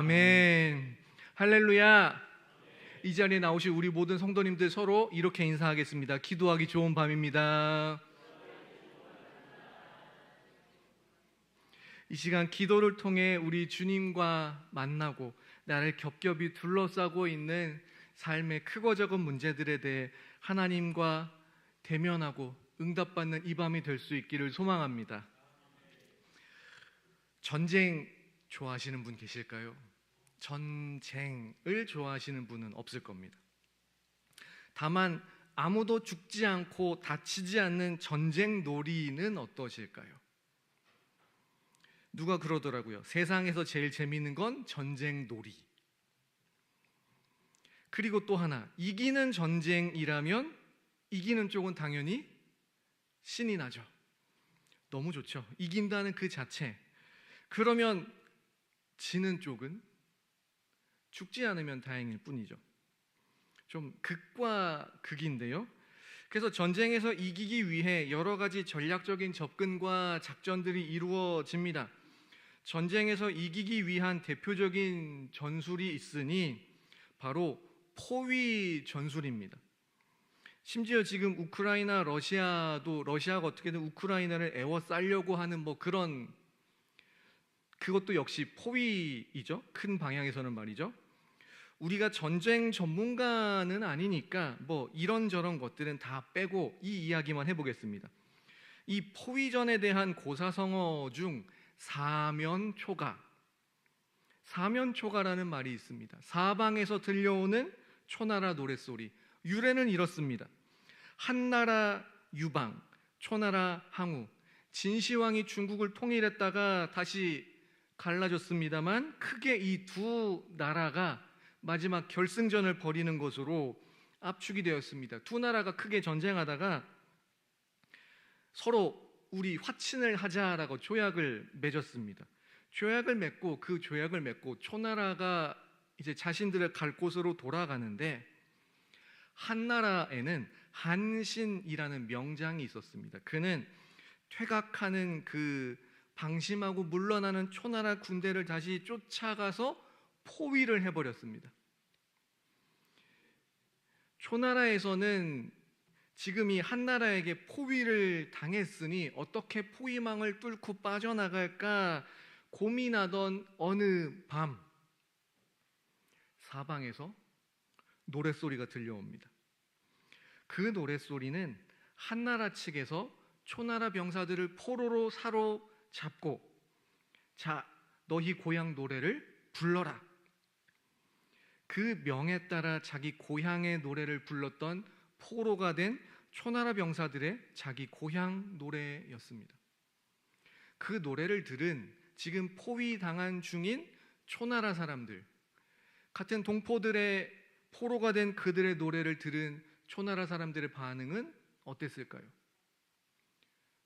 아멘. 할렐루야. 이 자리에 나오신 우리 모든 성도님들 서로 이렇게 인사하겠습니다. 기도하기 좋은 밤입니다. 이 시간 기도를 통해 우리 주님과 만나고 나를 겹겹이 둘러싸고 있는 삶의 크고 작은 문제들에 대해 하나님과 대면하고 응답받는 이 밤이 될 수 있기를 소망합니다. 전쟁 좋아하시는 분 계실까요? 전쟁을 좋아하시는 분은 없을 겁니다. 다만 아무도 죽지 않고 다치지 않는 전쟁 놀이는 어떠실까요? 누가 그러더라고요. 세상에서 제일 재미있는 건 전쟁 놀이. 그리고 또 하나, 이기는 전쟁이라면 이기는 쪽은 당연히 신이 나죠. 너무 좋죠. 이긴다는 그 자체. 그러면 지는 쪽은 죽지 않으면 다행일 뿐이죠. 좀 극과 극인데요. 그래서 전쟁에서 이기기 위해 여러 가지 전략적인 접근과 작전들이 이루어집니다. 전쟁에서 이기기 위한 대표적인 전술이 있으니 바로 포위 전술입니다. 심지어 지금 우크라이나, 러시아도 러시아가 어떻게든 우크라이나를 에워싸려고 하는 그것도 역시 포위이죠. 큰 방향에서는 말이죠. 우리가 전쟁 전문가는 아니니까 이런저런 것들은 다 빼고 이 이야기만 해보겠습니다. 이 포위전에 대한 고사성어 중 사면초가라는 말이 있습니다. 사방에서 들려오는 초나라 노랫소리. 유래는 이렇습니다. 한나라 유방, 초나라 항우. 진시황이 중국을 통일했다가 다시 갈라졌습니다만 크게 이 두 나라가 마지막 결승전을 벌이는 것으로 압축이 되었습니다. 두 나라가 크게 전쟁하다가 서로 우리 화친을 하자라고 조약을 맺었습니다. 그 조약을 맺고 초나라가 이제 자신들의 갈 곳으로 돌아가는데 한나라에는 한신이라는 명장이 있었습니다. 그는 퇴각하는 그 방심하고 물러나는 초나라 군대를 다시 쫓아가서 포위를 해버렸습니다. 초나라에서는 지금 이 한나라에게 포위를 당했으니 어떻게 포위망을 뚫고 빠져나갈까 고민하던 어느 밤 사방에서 노랫소리가 들려옵니다. 그 노랫소리는 한나라 측에서 초나라 병사들을 포로로 사로잡고 자, 너희 고향 노래를 불러라. 그 명에 따라 자기 고향의 노래를 불렀던 포로가 된 초나라 병사들의 자기 고향 노래였습니다. 그 노래를 들은 지금 포위당한 중인 초나라 사람들, 같은 동포들의 포로가 된 그들의 노래를 들은 초나라 사람들의 반응은 어땠을까요?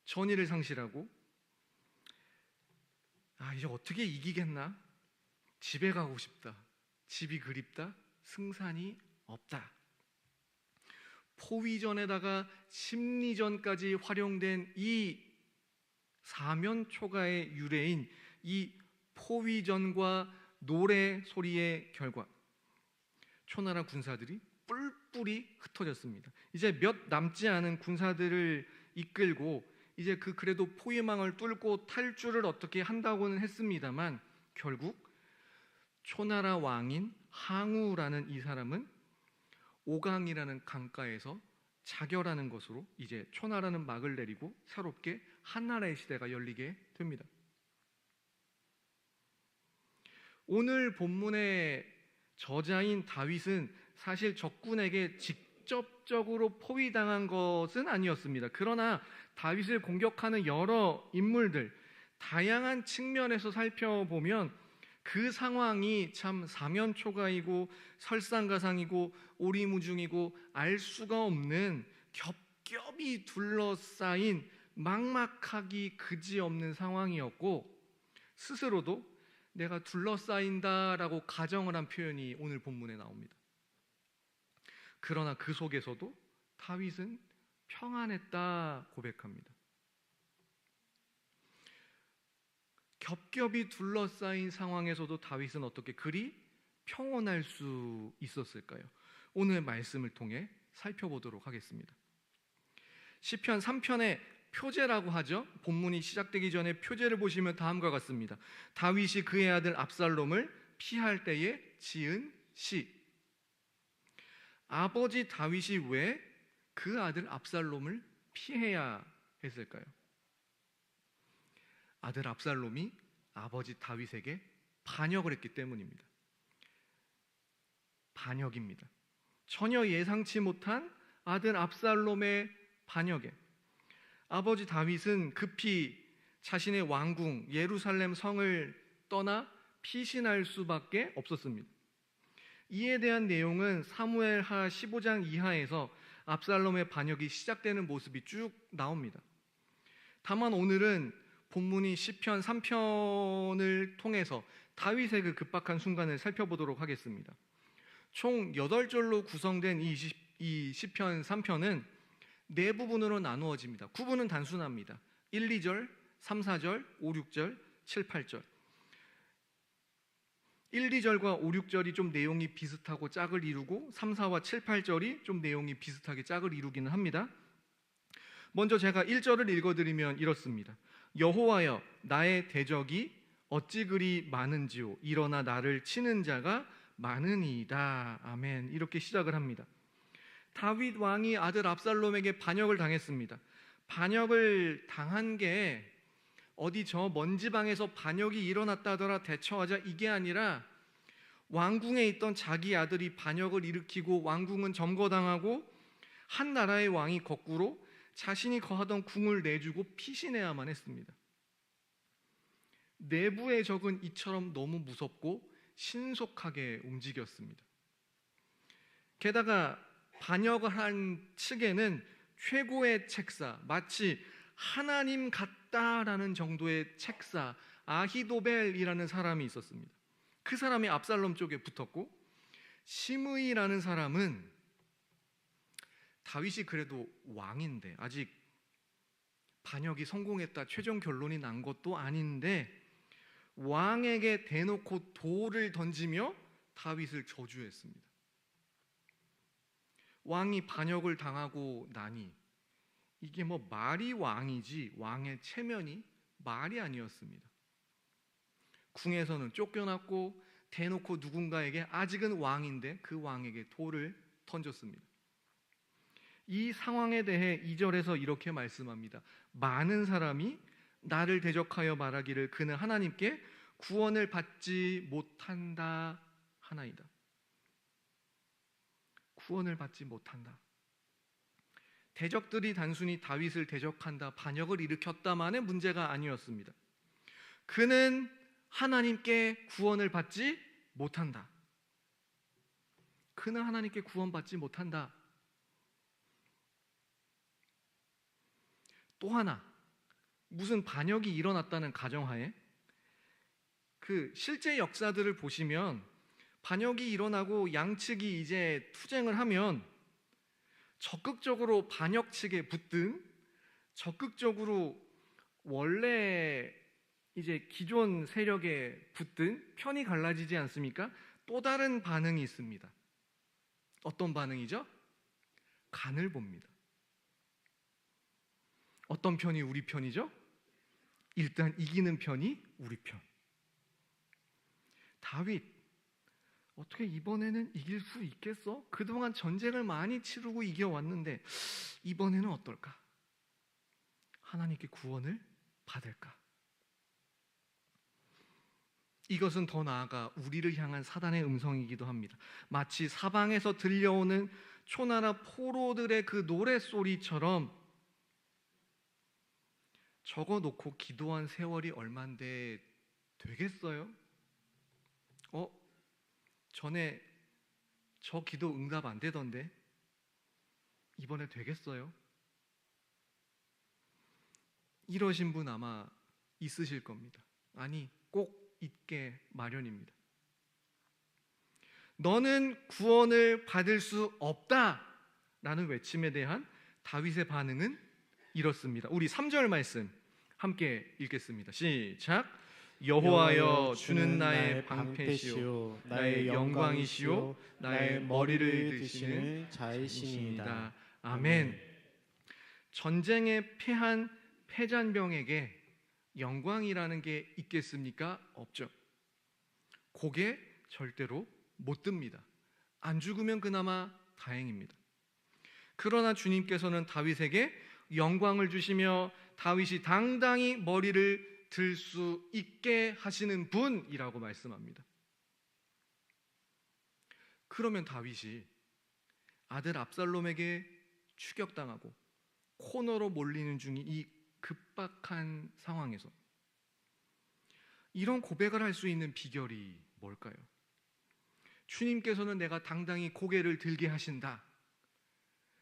전의를 상실하고 이제 어떻게 이기겠나? 집에 가고 싶다. 집이 그립다. 승산이 없다. 포위전에다가 심리전까지 활용된 이 사면초가의 유래인 이 포위전과 노래 소리의 결과 초나라 군사들이 뿔뿔이 흩어졌습니다. 이제 몇 남지 않은 군사들을 이끌고 이제 그래도 포위망을 뚫고 탈주를 어떻게 한다고는 했습니다만 결국 초나라 왕인 항우라는 이 사람은 오강이라는 강가에서 자결하는 것으로 이제 초나라는 막을 내리고 새롭게 한나라의 시대가 열리게 됩니다. 오늘 본문의 저자인 다윗은 사실 적군에게 직접적으로 포위당한 것은 아니었습니다. 그러나 다윗을 공격하는 여러 인물들, 다양한 측면에서 살펴보면 그 상황이 참 사면초가이고 설상가상이고 오리무중이고 알 수가 없는 겹겹이 둘러싸인 막막하기 그지없는 상황이었고 스스로도 내가 둘러싸인다라고 가정을 한 표현이 오늘 본문에 나옵니다. 그러나 그 속에서도 다윗은 평안했다 고백합니다. 겹겹이 둘러싸인 상황에서도 다윗은 어떻게 그리 평온할 수 있었을까요? 오늘 말씀을 통해 살펴보도록 하겠습니다. 시편 3편의 표제라고 하죠. 본문이 시작되기 전에 표제를 보시면 다음과 같습니다. 다윗이 그의 아들 압살롬을 피할 때에 지은 시. 아버지 다윗이 왜 그 아들 압살롬을 피해야 했을까요? 아들 압살롬이 아버지 다윗에게 반역을 했기 때문입니다. 반역입니다. 전혀 예상치 못한 아들 압살롬의 반역에 아버지 다윗은 급히 자신의 왕궁 예루살렘 성을 떠나 피신할 수밖에 없었습니다. 이에 대한 내용은 사무엘하 15장 이하에서 압살롬의 반역이 시작되는 모습이 쭉 나옵니다. 다만 오늘은 본문이 시편 3편을 통해서 다윗의 그 급박한 순간을 살펴보도록 하겠습니다. 총 8절로 구성된 이 시편 3편은 네 부분으로 나누어집니다. 구분은 단순합니다. 1, 2절, 3, 4절, 5, 6절, 7, 8절. 1, 2절과 5, 6절이 좀 내용이 비슷하고 짝을 이루고 3, 4와 7, 8절이 좀 내용이 비슷하게 짝을 이루기는 합니다. 먼저 제가 1절을 읽어드리면 이렇습니다. 여호와여 나의 대적이 어찌 그리 많은지요 일어나 나를 치는 자가 많으니이다. 아멘. 이렇게 시작을 합니다. 다윗 왕이 아들 압살롬에게 반역을 당했습니다. 반역을 당한 게 어디 저 먼 지방에서 반역이 일어났다더라 대처하자 이게 아니라 왕궁에 있던 자기 아들이 반역을 일으키고 왕궁은 점거당하고 한 나라의 왕이 거꾸로 자신이 거하던 궁을 내주고 피신해야만 했습니다. 내부의 적은 이처럼 너무 무섭고 신속하게 움직였습니다. 게다가 반역을 한 측에는 최고의 책사, 마치 하나님 같다라는 정도의 책사 아히도벨이라는 사람이 있었습니다. 그 사람이 압살롬 쪽에 붙었고 시므이라는 사람은 다윗이 그래도 왕인데 아직 반역이 성공했다 최종 결론이 난 것도 아닌데 왕에게 대놓고 돌을 던지며 다윗을 저주했습니다. 왕이 반역을 당하고 나니 이게 뭐 말이 왕이지 왕의 체면이 말이 아니었습니다. 궁에서는 쫓겨났고 대놓고 누군가에게 아직은 왕인데 그 왕에게 돌을 던졌습니다. 이 상황에 대해 2절에서 이렇게 말씀합니다. 많은 사람이 나를 대적하여 말하기를 그는 하나님께 구원을 받지 못한다 하나이다. 구원을 받지 못한다. 대적들이 단순히 다윗을 대적한다, 반역을 일으켰다만의 문제가 아니었습니다. 그는 하나님께 구원을 받지 못한다. 그는 하나님께 구원받지 못한다. 또 하나, 무슨 반역이 일어났다는 가정하에 그 실제 역사들을 보시면 반역이 일어나고 양측이 이제 투쟁을 하면 적극적으로 반역 측에 붙든 적극적으로 원래 이제 기존 세력에 붙든 편이 갈라지지 않습니까? 또 다른 반응이 있습니다. 어떤 반응이죠? 간을 봅니다. 어떤 편이 우리 편이죠? 일단 이기는 편이 우리 편. 다윗 어떻게 이번에는 이길 수 있겠어? 그동안 전쟁을 많이 치르고 이겨왔는데 이번에는 어떨까? 하나님께 구원을 받을까? 이것은 더 나아가 우리를 향한 사단의 음성이기도 합니다. 마치 사방에서 들려오는 초나라 포로들의 그 노랫소리처럼 적어놓고 기도한 세월이 얼만데 되겠어요? 전에 저 기도 응답 안 되던데 이번에 되겠어요? 이러신 분 아마 있으실 겁니다. 아니, 꼭 있게 마련입니다. 너는 구원을 받을 수 없다라는 외침에 대한 다윗의 반응은 이렇습니다. 우리 3절 말씀 함께 읽겠습니다. 시작. 여호와여 주는 나의 방패시요 나의 영광이시요 나의 머리를 드시는 자이시니이다. 아멘. 전쟁에 패한 패잔병에게 영광이라는 게 있겠습니까? 없죠. 고개 절대로 못 듭니다. 안 죽으면 그나마 다행입니다. 그러나 주님께서는 다윗에게 영광을 주시며 다윗이 당당히 머리를 들 수 있게 하시는 분이라고 말씀합니다. 그러면 다윗이 아들 압살롬에게 추격당하고 코너로 몰리는 중인 이 급박한 상황에서 이런 고백을 할 수 있는 비결이 뭘까요? 주님께서는 내가 당당히 고개를 들게 하신다.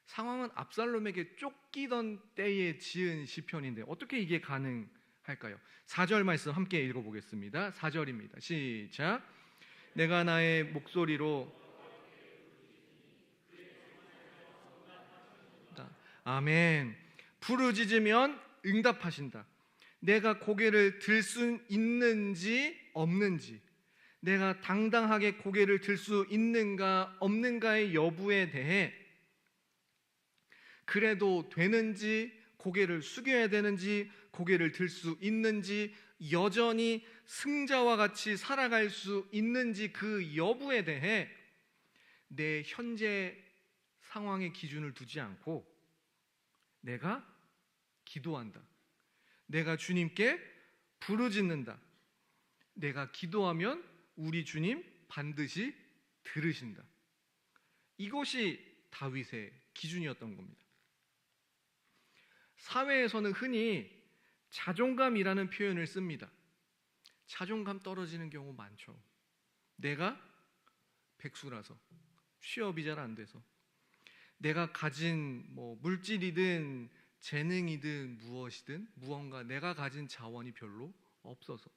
상황은 압살롬에게 쫓기던 때에 지은 시편인데 어떻게 이게 가능할까요? 4절 말씀 함께 읽어보겠습니다. 4절입니다. 시작. 내가 나의 목소리로 아멘. 부르짖으면 응답하신다. 내가 고개를 들 수 있는지 없는지, 내가 당당하게 고개를 들 수 있는가 없는가의 여부에 대해 그래도 되는지, 고개를 숙여야 되는지, 고개를 들 수 있는지, 여전히 승자와 같이 살아갈 수 있는지 그 여부에 대해 내 현재 상황의 기준을 두지 않고 내가 기도한다. 내가 주님께 부르짖는다. 내가 기도하면 우리 주님 반드시 들으신다. 이것이 다윗의 기준이었던 겁니다. 사회에서는 흔히 자존감이라는 표현을 씁니다. 자존감 떨어지는 경우 많죠. 내가 백수라서, 취업이 잘 안 돼서, 내가 가진 물질이든 재능이든 무엇이든 무언가 내가 가진 자원이 별로 없어서,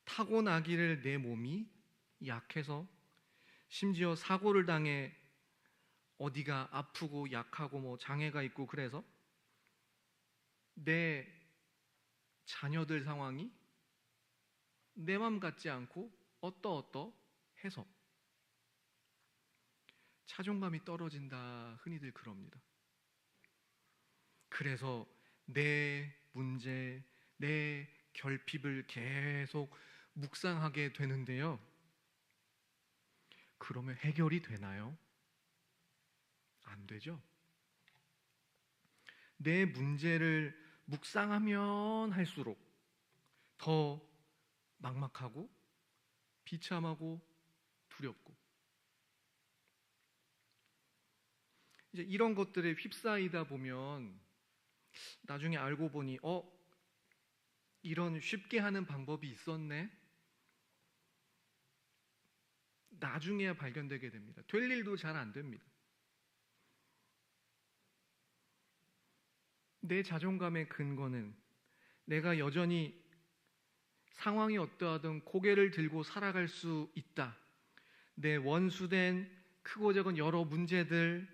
타고나기를 내 몸이 약해서, 심지어 사고를 당해 어디가 아프고 약하고 장애가 있고, 그래서 내 자녀들 상황이 내 맘 같지 않고 어떠해서 자존감이 떨어진다, 흔히들 그럽니다. 그래서 내 문제, 내 결핍을 계속 묵상하게 되는데요. 그러면 해결이 되나요? 안 되죠. 내 문제를 묵상하면 할수록 더 막막하고 비참하고 두렵고, 이제 이런 것들에 휩싸이다 보면 나중에 알고 보니 이런 쉽게 하는 방법이 있었네, 나중에야 발견되게 됩니다. 될 일도 잘 안 됩니다. 내 자존감의 근거는 내가 여전히 상황이 어떠하든 고개를 들고 살아갈 수 있다. 내 원수된 크고 작은 여러 문제들,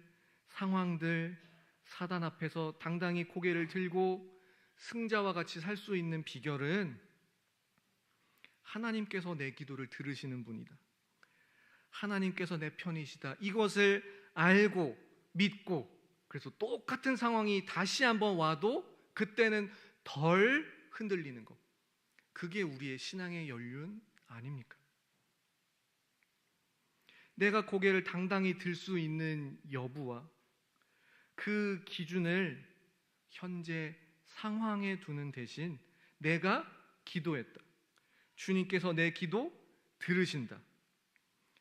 상황들, 사단 앞에서 당당히 고개를 들고 승자와 같이 살 수 있는 비결은 하나님께서 내 기도를 들으시는 분이다. 하나님께서 내 편이시다. 이것을 알고 믿고, 그래서 똑같은 상황이 다시 한번 와도 그때는 덜 흔들리는 것, 그게 우리의 신앙의 연륜 아닙니까? 내가 고개를 당당히 들 수 있는 여부와 그 기준을 현재 상황에 두는 대신 내가 기도했다, 주님께서 내 기도 들으신다,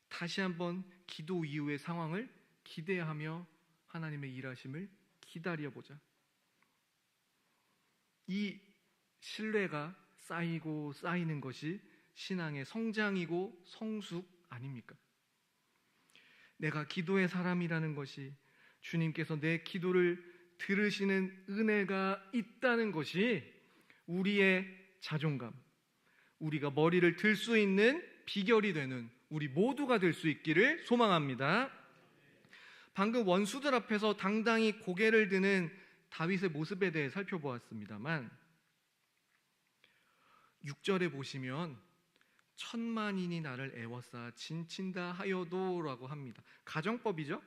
다시 한번 기도 이후의 상황을 기대하며 하나님의 일하심을 기다려보자. 이 신뢰가 쌓이고 쌓이는 것이 신앙의 성장이고 성숙 아닙니까? 내가 기도의 사람이라는 것이, 주님께서 내 기도를 들으시는 은혜가 있다는 것이 우리의 자존감, 우리가 머리를 들 수 있는 비결이 되는 우리 모두가 될 수 있기를 소망합니다. 방금 원수들 앞에서 당당히 고개를 드는 다윗의 모습에 대해 살펴보았습니다만, 6절에 보시면 천만인이 나를 애워싸 진친다 하여도라고 합니다. 가정법이죠.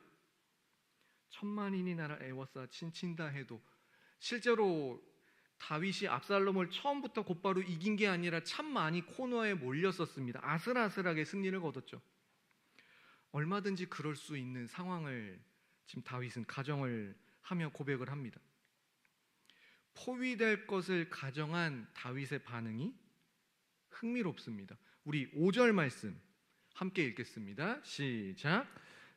천만인이 나를 애워싸 진친다 해도, 실제로 다윗이 압살롬을 처음부터 곧바로 이긴 게 아니라 참 많이 코너에 몰렸었습니다. 아슬아슬하게 승리를 거뒀죠. 얼마든지 그럴 수 있는 상황을 지금 다윗은 가정을 하며 고백을 합니다. 포위될 것을 가정한 다윗의 반응이 흥미롭습니다. 우리 5절 말씀 함께 읽겠습니다. 시작.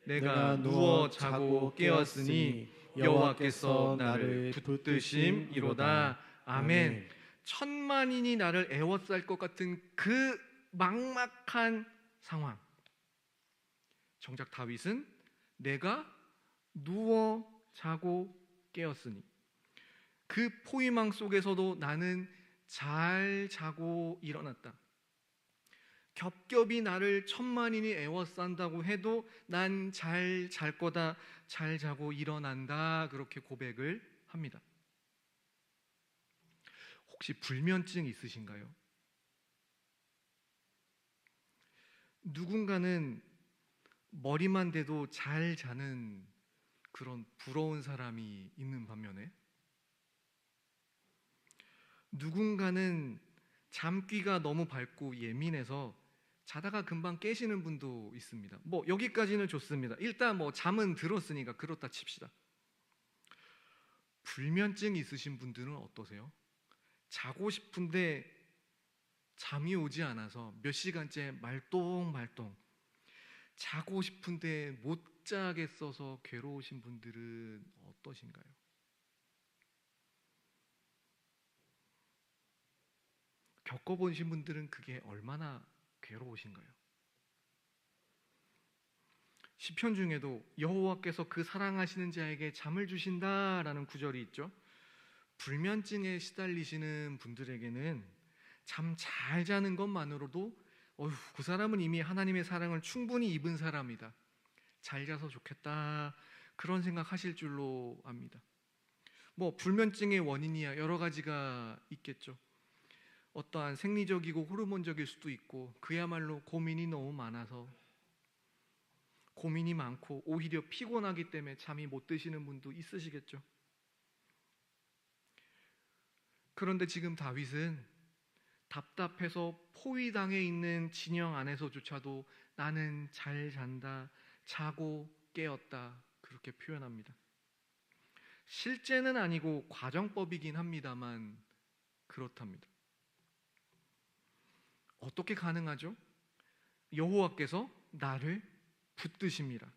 내가 누워 자고 깨었으니 여호와께서 나를 붙드심이로다. 아멘. 천만인이 나를 애워쌀 것 같은 그 막막한 상황, 정작 다윗은 내가 누워 자고 깨었으니, 그 포위망 속에서도 나는 잘 자고 일어났다. 겹겹이 나를 천만인이 애워싼다고 해도 난 잘 잘 거다, 잘 자고 일어난다, 그렇게 고백을 합니다. 혹시 불면증 있으신가요? 누군가는 머리만 대도 잘 자는 그런 부러운 사람이 있는 반면에, 누군가는 잠귀가 너무 밝고 예민해서 자다가 금방 깨시는 분도 있습니다. 여기까지는 좋습니다. 일단 잠은 들었으니까 그렇다 칩시다. 불면증 있으신 분들은 어떠세요? 자고 싶은데 잠이 오지 않아서 몇 시간째 말똥말똥, 자고 싶은데 못 자겠어서 괴로우신 분들은 어떠신가요? 겪어보신 분들은 그게 얼마나 괴로우신가요? 시편 중에도 여호와께서 그 사랑하시는 자에게 잠을 주신다라는 구절이 있죠. 불면증에 시달리시는 분들에게는 잠 잘 자는 것만으로도 그 사람은 이미 하나님의 사랑을 충분히 입은 사람이다, 잘 자서 좋겠다, 그런 생각하실 줄로 압니다. 불면증의 원인이야 여러 가지가 있겠죠. 어떠한 생리적이고 호르몬적일 수도 있고, 그야말로 고민이 너무 많아서, 고민이 많고 오히려 피곤하기 때문에 잠이 못 드시는 분도 있으시겠죠. 그런데 지금 다윗은 답답해서 포위당해 있는 진영 안에서조차도 나는 잘 잔다, 자고 깨었다, 그렇게 표현합니다. 실제는 아니고 과정법이긴 합니다만 그렇답니다. 어떻게 가능하죠? 여호와께서 나를 붙드심이라.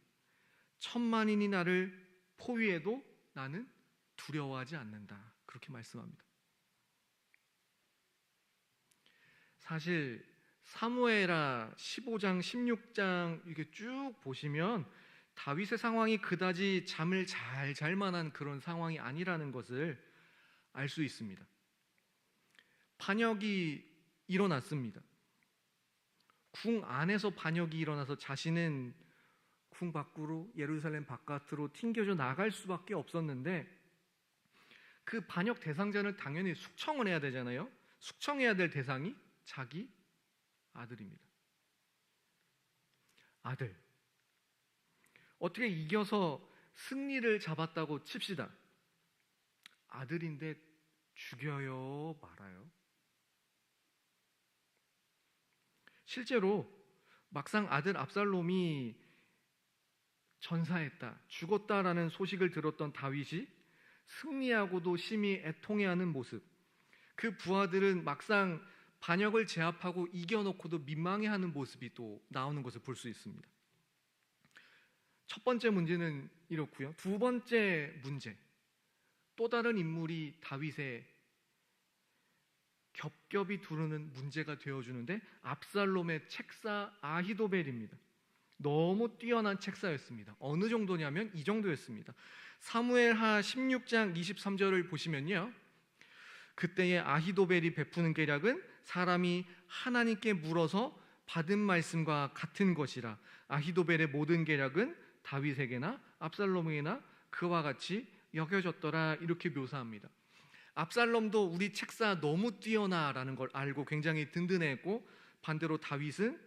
천만인이 나를 포위해도 나는 두려워하지 않는다, 그렇게 말씀합니다. 사실 사무엘하 15장 16장 이렇게 쭉 보시면 다윗의 상황이 그다지 잠을 잘 잘 만한 그런 상황이 아니라는 것을 알 수 있습니다. 반역이 일어났습니다. 궁 안에서 반역이 일어나서 자신은 궁 밖으로, 예루살렘 바깥으로 튕겨져 나갈 수밖에 없었는데, 그 반역 대상자는 당연히 숙청을 해야 되잖아요. 숙청해야 될 대상이 자기 아들입니다. 아들. 어떻게 이겨서 승리를 잡았다고 칩시다. 아들인데 죽여요, 말아요? 실제로 막상 아들 압살롬이 전사했다, 죽었다라는 소식을 들었던 다윗이 승리하고도 심히 애통해하는 모습, 그 부하들은 막상 반역을 제압하고 이겨놓고도 민망해하는 모습이 또 나오는 것을 볼 수 있습니다. 첫 번째 문제는 이렇고요. 두 번째 문제, 또 다른 인물이 다윗의 겹겹이 두르는 문제가 되어주는데, 압살롬의 책사 아히도벨입니다. 너무 뛰어난 책사였습니다. 어느 정도냐면 이 정도였습니다. 사무엘하 16장 23절을 보시면요, 그때의 아히도벨이 베푸는 계략은 사람이 하나님께 물어서 받은 말씀과 같은 것이라. 아히도벨의 모든 계략은 다윗에게나 압살롬에게나 그와 같이 여겨졌더라, 이렇게 묘사합니다. 압살롬도 우리 책사 너무 뛰어나라는 걸 알고 굉장히 든든해했고, 반대로 다윗은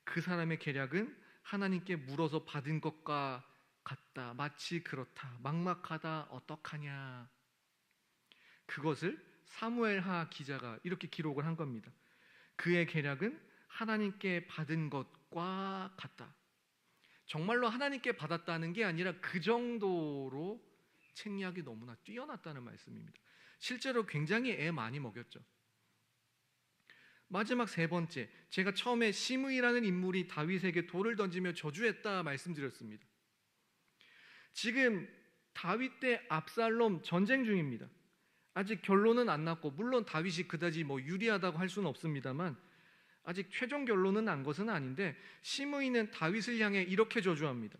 그 사람의 계략은 하나님께 물어서 받은 것과 같다, 마치 그렇다, 막막하다, 어떡하냐. 그것을 사무엘하 기자가 이렇게 기록을 한 겁니다. 그의 계략은 하나님께 받은 것과 같다. 정말로 하나님께 받았다는 게 아니라 그 정도로 책략이 너무나 뛰어났다는 말씀입니다. 실제로 굉장히 애 많이 먹였죠. 마지막 세 번째, 제가 처음에 시므이라는 인물이 다윗에게 돌을 던지며 저주했다 말씀드렸습니다. 지금 다윗 대 압살롬 전쟁 중입니다. 아직 결론은 안 났고, 물론 다윗이 그다지 유리하다고 할 수는 없습니다만 아직 최종 결론은 난 것은 아닌데, 시므이는 다윗을 향해 이렇게 저주합니다.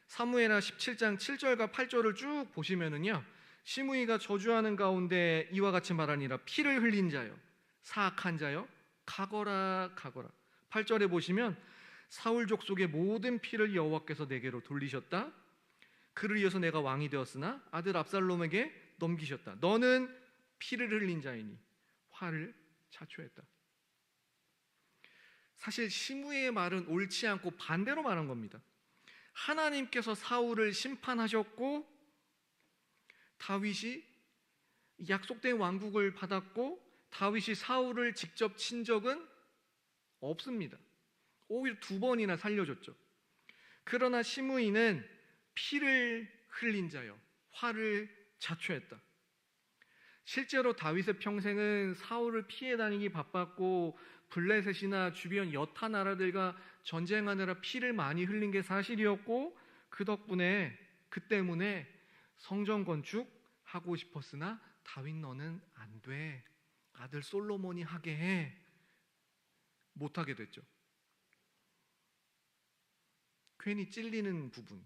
사무엘하 17장 7절과 8절을 쭉 보시면은요, 시므이가 저주하는 가운데 이와 같이 말하니라. 피를 흘린 자여, 사악한 자여, 가거라 가거라. 8절에 보시면 사울 족속의 모든 피를 여호와께서 내게로 돌리셨다. 그를 이어서 내가 왕이 되었으나 아들 압살롬에게 넘기셨다. 너는 피를 흘린 자이니 화를 자초했다. 사실 시므이의 말은 옳지 않고 반대로 말한 겁니다. 하나님께서 사울을 심판하셨고 다윗이 약속된 왕국을 받았고 다윗이 사울을 직접 친 적은 없습니다. 오히려 2번이나 살려줬죠. 그러나 시므이는 피를 흘린 자여, 화를 자초했다. 실제로 다윗의 평생은 사울을 피해 다니기 바빴고 블레셋이나 주변 여타 나라들과 전쟁하느라 피를 많이 흘린 게 사실이었고, 그 덕분에 그 때문에 성전 건축하고 싶었으나 다윗 너는 안 돼, 아들 솔로몬이 하게 해, 못하게 됐죠. 괜히 찔리는 부분,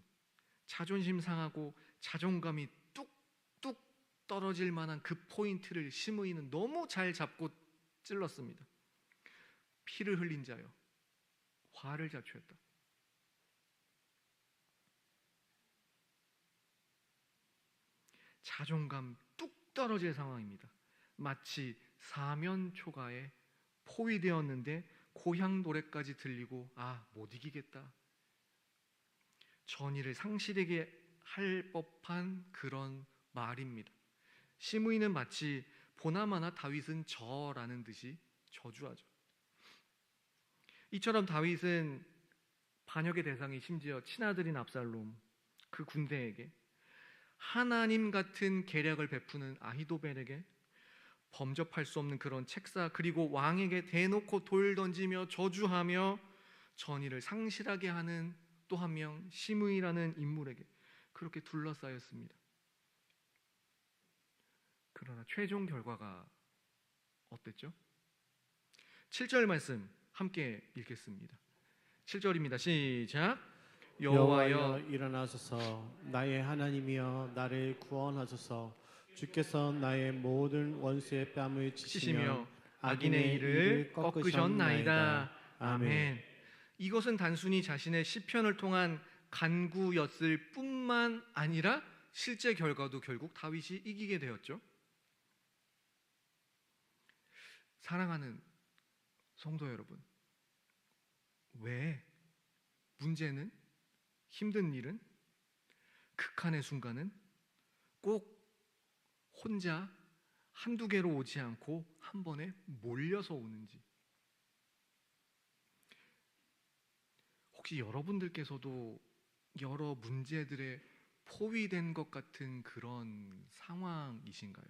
자존심 상하고 자존감이 뚝뚝 떨어질 만한 그 포인트를 시므이는 너무 잘 잡고 찔렀습니다. 피를 흘린 자여, 화를 자초했다. 자존감 뚝 떨어질 상황입니다. 마치 사면초가에 포위되었는데 고향 노래까지 들리고 못 이기겠다, 전의를 상실하게 할 법한 그런 말입니다. 시므이는 마치 보나마나 다윗은 저라는 듯이 저주하죠. 이처럼 다윗은 반역의 대상이 심지어 친아들인 압살롬, 그 군대에게, 하나님 같은 계략을 베푸는 아히도벨에게, 범접할 수 없는 그런 책사, 그리고 왕에게 대놓고 돌 던지며 저주하며 전의를 상실하게 하는 또 한 명 시므이라는 인물에게 그렇게 둘러싸였습니다. 그러나 최종 결과가 어땠죠? 7절 말씀 함께 읽겠습니다. 7절입니다. 시작. 여호와여 일어나소서, 나의 하나님이여 나를 구원하소서. 주께서 나의 모든 원수의 뺨을 치시며 악인의 일을 꺾으셨나이다. 아멘. 이것은 단순히 자신의 시편을 통한 간구였을 뿐만 아니라 실제 결과도 결국 다윗이 이기게 되었죠. 사랑하는 성도 여러분, 왜 문제는, 힘든 일은, 극한의 순간은 꼭 혼자 한두 개로 오지 않고 한 번에 몰려서 오는지, 혹시 여러분들께서도 여러 문제들에 포위된 것 같은 그런 상황이신가요?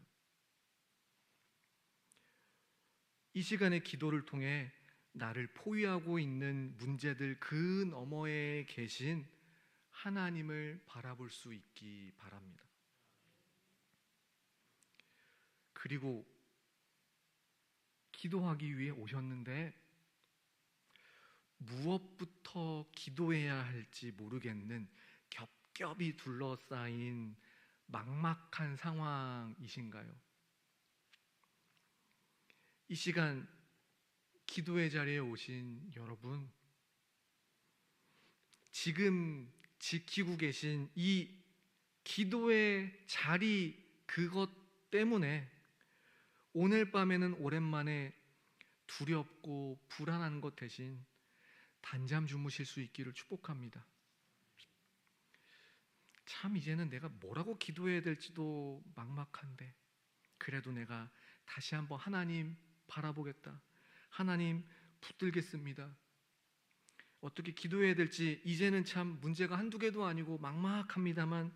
이 시간의 기도를 통해 나를 포위하고 있는 문제들 그 너머에 계신 하나님을 바라볼 수 있기 바랍니다. 그리고 기도하기 위해 오셨는데 무엇부터 기도해야 할지 모르겠는 겹겹이 둘러싸인 막막한 상황이신가요? 이 시간 기도의 자리에 오신 여러분, 지금 지키고 계신 이 기도의 자리, 그것 때문에 오늘 밤에는 오랜만에 두렵고 불안한 것 대신 단잠 주무실 수 있기를 축복합니다. 참 이제는 내가 뭐라고 기도해야 될지도 막막한데 그래도 내가 다시 한번 하나님 바라보겠다. 하나님 붙들겠습니다. 어떻게 기도해야 될지 이제는 참 문제가 한두 개도 아니고 막막합니다만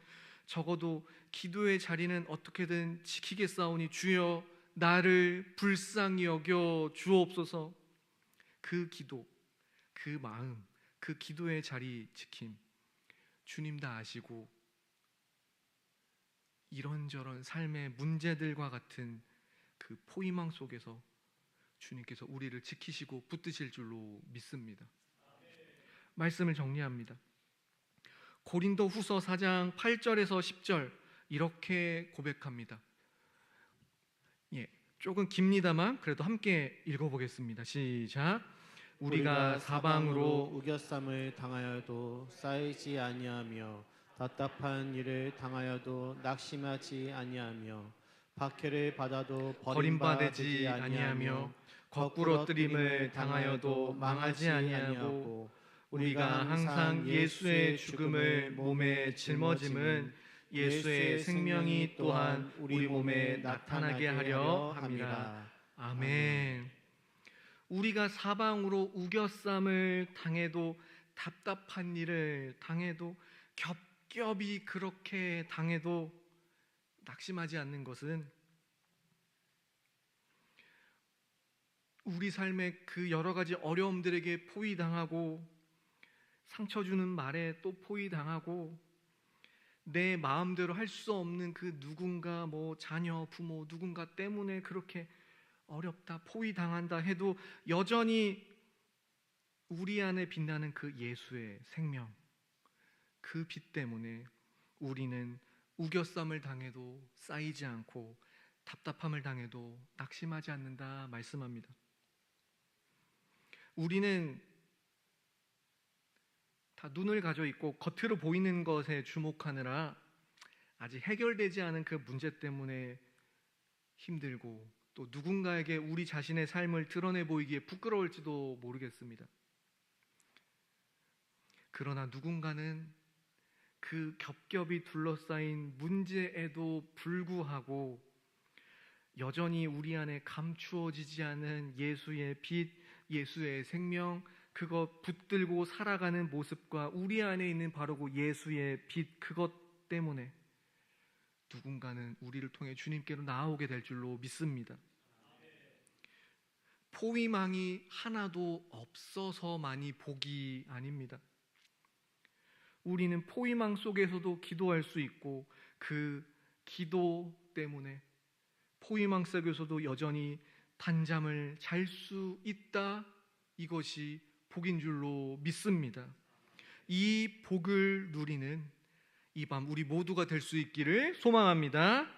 적어도 기도의 자리는 어떻게든 지키겠사오니 주여 나를 불쌍히 여겨 주옵소서. 그 기도, 그 마음, 그 기도의 자리 지킴 주님 다 아시고 이런저런 삶의 문제들과 같은 그 포위망 속에서 주님께서 우리를 지키시고 붙드실 줄로 믿습니다. 말씀을 정리합니다. 고린도 후서 4장 8절에서 10절 이렇게 고백합니다. 조금 깁니다만 그래도 함께 읽어보겠습니다. 시작. 우리가 사방으로 우겨쌈을 당하여도 쌓이지 아니하며 답답한 일을 당하여도 낙심하지 아니하며 박해를 받아도 버림받지 아니하며 거꾸로 뜨림을 당하여도 망하지 아니하고 우리가 항상 예수의 죽음을 몸에 짊어짐은 예수의 생명이 또한 우리 몸에 나타나게 하려 함이라. 아멘. 우리가 사방으로 우겨쌈을 당해도 답답한 일을 당해도 겹겹이 그렇게 당해도 낙심하지 않는 것은 우리 삶의 그 여러 가지 어려움들에게 포위당하고 상처 주는 말에 또 포위당하고 내 마음대로 할 수 없는 그 누군가 자녀, 부모 누군가 때문에 그렇게 어렵다, 포위당한다 해도 여전히 우리 안에 빛나는 그 예수의 생명, 그 빛 때문에 우리는 우겨쌈을 당해도 쌓이지 않고 답답함을 당해도 낙심하지 않는다 말씀합니다. 우리는 다 눈을 가져 있고 겉으로 보이는 것에 주목하느라 아직 해결되지 않은 그 문제 때문에 힘들고 또 누군가에게 우리 자신의 삶을 드러내 보이기에 부끄러울지도 모르겠습니다. 그러나 누군가는 그 겹겹이 둘러싸인 문제에도 불구하고 여전히 우리 안에 감추어지지 않은 예수의 빛, 예수의 생명, 그것 붙들고 살아가는 모습과 우리 안에 있는 바로 그 예수의 빛, 그것 때문에 누군가는 우리를 통해 주님께로 나아오게 될 줄로 믿습니다. 포위망이 하나도 없어서만이 복이 아닙니다. 우리는 포위망 속에서도 기도할 수 있고 그 기도 때문에 포위망 속에서도 여전히 단잠을 잘 수 있다. 이것이 복인 줄로 믿습니다. 이 복을 누리는 이 밤 우리 모두가 될 수 있기를 소망합니다.